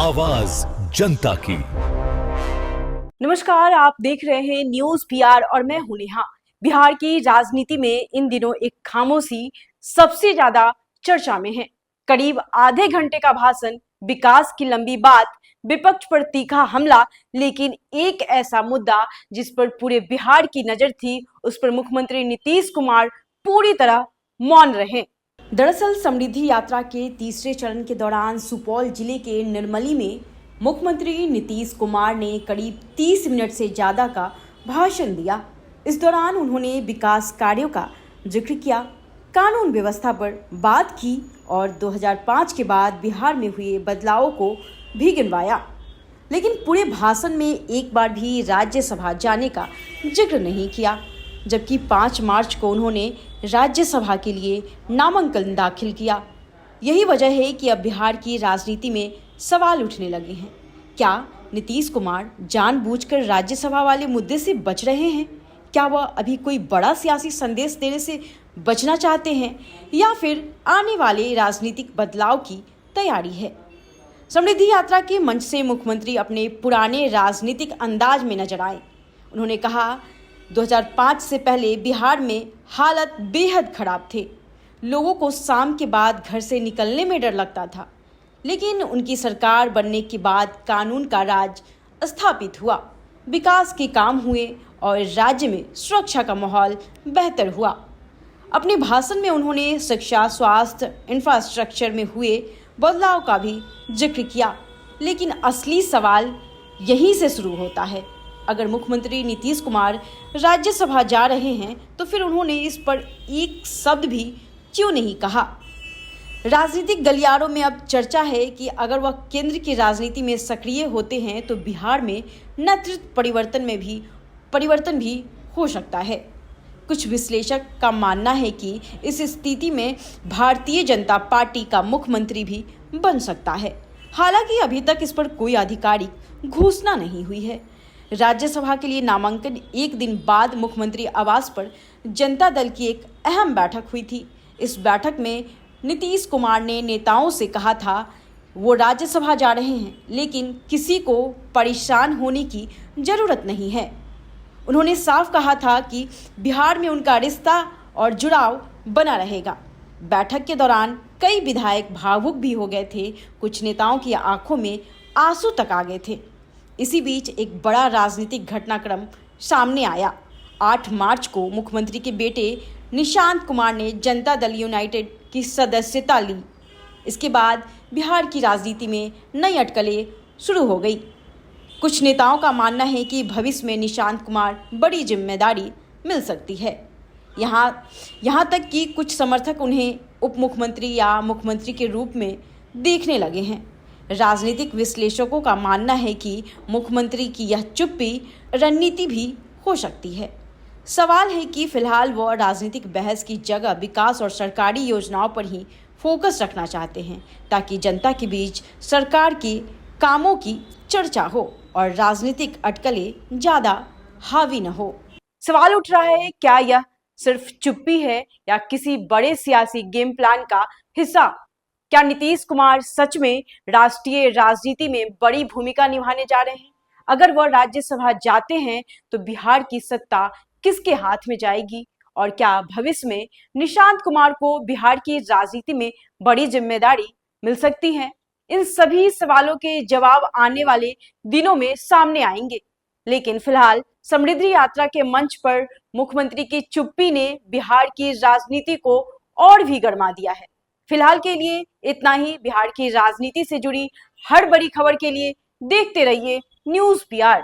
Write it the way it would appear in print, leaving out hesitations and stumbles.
आवाज जनता की। नमस्कार, आप देख रहे हैं न्यूज पीआर और मैं हूं नेहा। बिहार की राजनीति में इन दिनों एक खामोशी सबसे ज्यादा चर्चा में है। करीब आधे घंटे का भाषण, विकास की लंबी बात, विपक्ष पर तीखा हमला, लेकिन एक ऐसा मुद्दा जिस पर पूरे बिहार की नजर थी, उस पर मुख्यमंत्री नीतीश कुमार पूरी तरह मौन रहे। दरअसल समृद्धि यात्रा के तीसरे चरण के दौरान सुपौल जिले के निर्मली में मुख्यमंत्री नीतीश कुमार ने करीब 30 मिनट से ज़्यादा का भाषण दिया। इस दौरान उन्होंने विकास कार्यों का जिक्र किया, कानून व्यवस्था पर बात की और 2005 के बाद बिहार में हुए बदलावों को भी गिनवाया। लेकिन पूरे भाषण में एक बार भी राज्यसभा जाने का जिक्र नहीं किया, जबकि 5 मार्च को उन्होंने राज्यसभा के लिए नामांकन दाखिल किया। यही वजह है कि अब बिहार की राजनीति में सवाल उठने लगे हैं। क्या नीतीश कुमार जानबूझकर राज्यसभा वाले मुद्दे से बच रहे हैं? क्या वह अभी कोई बड़ा सियासी संदेश देने से बचना चाहते हैं या फिर आने वाले राजनीतिक बदलाव की तैयारी है? समृद्धि यात्रा के मंच से मुख्यमंत्री अपने पुराने राजनीतिक अंदाज में नजर आए। उन्होंने कहा, 2005 से पहले बिहार में हालत बेहद खराब थे। लोगों को शाम के बाद घर से निकलने में डर लगता था, लेकिन उनकी सरकार बनने के बाद कानून का राज स्थापित हुआ, विकास के काम हुए और राज्य में सुरक्षा का माहौल बेहतर हुआ। अपने भाषण में उन्होंने शिक्षा, स्वास्थ्य, इंफ्रास्ट्रक्चर में हुए बदलाव का भी जिक्र किया, लेकिन असली सवाल यहीं से शुरू होता है। अगर मुख्यमंत्री नीतीश कुमार राज्यसभा जा रहे हैं तो फिर उन्होंने इस पर एक शब्द भी क्यों नहीं कहा? राजनीतिक गलियारों में अब चर्चा है कि अगर वह केंद्र की राजनीति में सक्रिय होते हैं तो बिहार में नेतृत्व परिवर्तन भी हो सकता है। कुछ विश्लेषक का मानना है कि इस स्थिति में भारतीय जनता पार्टी का मुख्यमंत्री भी बन सकता है। हालांकि अभी तक इस पर कोई आधिकारिक घोषणा नहीं हुई है। राज्यसभा के लिए नामांकन एक दिन बाद मुख्यमंत्री आवास पर जनता दल की एक अहम बैठक हुई थी। इस बैठक में नीतीश कुमार ने नेताओं से कहा था वो राज्यसभा जा रहे हैं, लेकिन किसी को परेशान होने की जरूरत नहीं है। उन्होंने साफ कहा था कि बिहार में उनका रिश्ता और जुड़ाव बना रहेगा। बैठक के दौरान कई विधायक भावुक भी हो गए थे। कुछ नेताओं की आंखों में आंसू तक आ गए थे। इसी बीच एक बड़ा राजनीतिक घटनाक्रम सामने आया। 8 मार्च को मुख्यमंत्री के बेटे निशांत कुमार ने जनता दल यूनाइटेड की सदस्यता ली। इसके बाद बिहार की राजनीति में नई अटकलें शुरू हो गई। कुछ नेताओं का मानना है कि भविष्य में निशांत कुमार बड़ी जिम्मेदारी मिल सकती है। यहाँ तक कि कुछ समर्थक उन्हें उप मुख्यमंत्री या मुख्यमंत्री के रूप में देखने लगे हैं। राजनीतिक विश्लेषकों का मानना है कि मुख्यमंत्री की यह चुप्पी रणनीति भी हो सकती है। सवाल है कि फिलहाल वह राजनीतिक बहस की जगह विकास और सरकारी योजनाओं पर ही फोकस रखना चाहते हैं, ताकि जनता के बीच सरकार के कामों की चर्चा हो और राजनीतिक अटकलें ज्यादा हावी न हो। सवाल उठ रहा है, क्या यह सिर्फ चुप्पी है या किसी बड़े सियासी गेम प्लान का हिस्सा? क्या नीतीश कुमार सच में राष्ट्रीय राजनीति में बड़ी भूमिका निभाने जा रहे हैं? अगर वह राज्यसभा जाते हैं तो बिहार की सत्ता किसके हाथ में जाएगी? और क्या भविष्य में निशांत कुमार को बिहार की राजनीति में बड़ी जिम्मेदारी मिल सकती है? इन सभी सवालों के जवाब आने वाले दिनों में सामने आएंगे। लेकिन फिलहाल समृद्धि यात्रा के मंच पर मुख्यमंत्री की चुप्पी ने बिहार की राजनीति को और भी गरमा दिया है। फिलहाल के लिए इतना ही। बिहार की राजनीति से जुड़ी हर बड़ी खबर के लिए देखते रहिए न्यूज पीआर।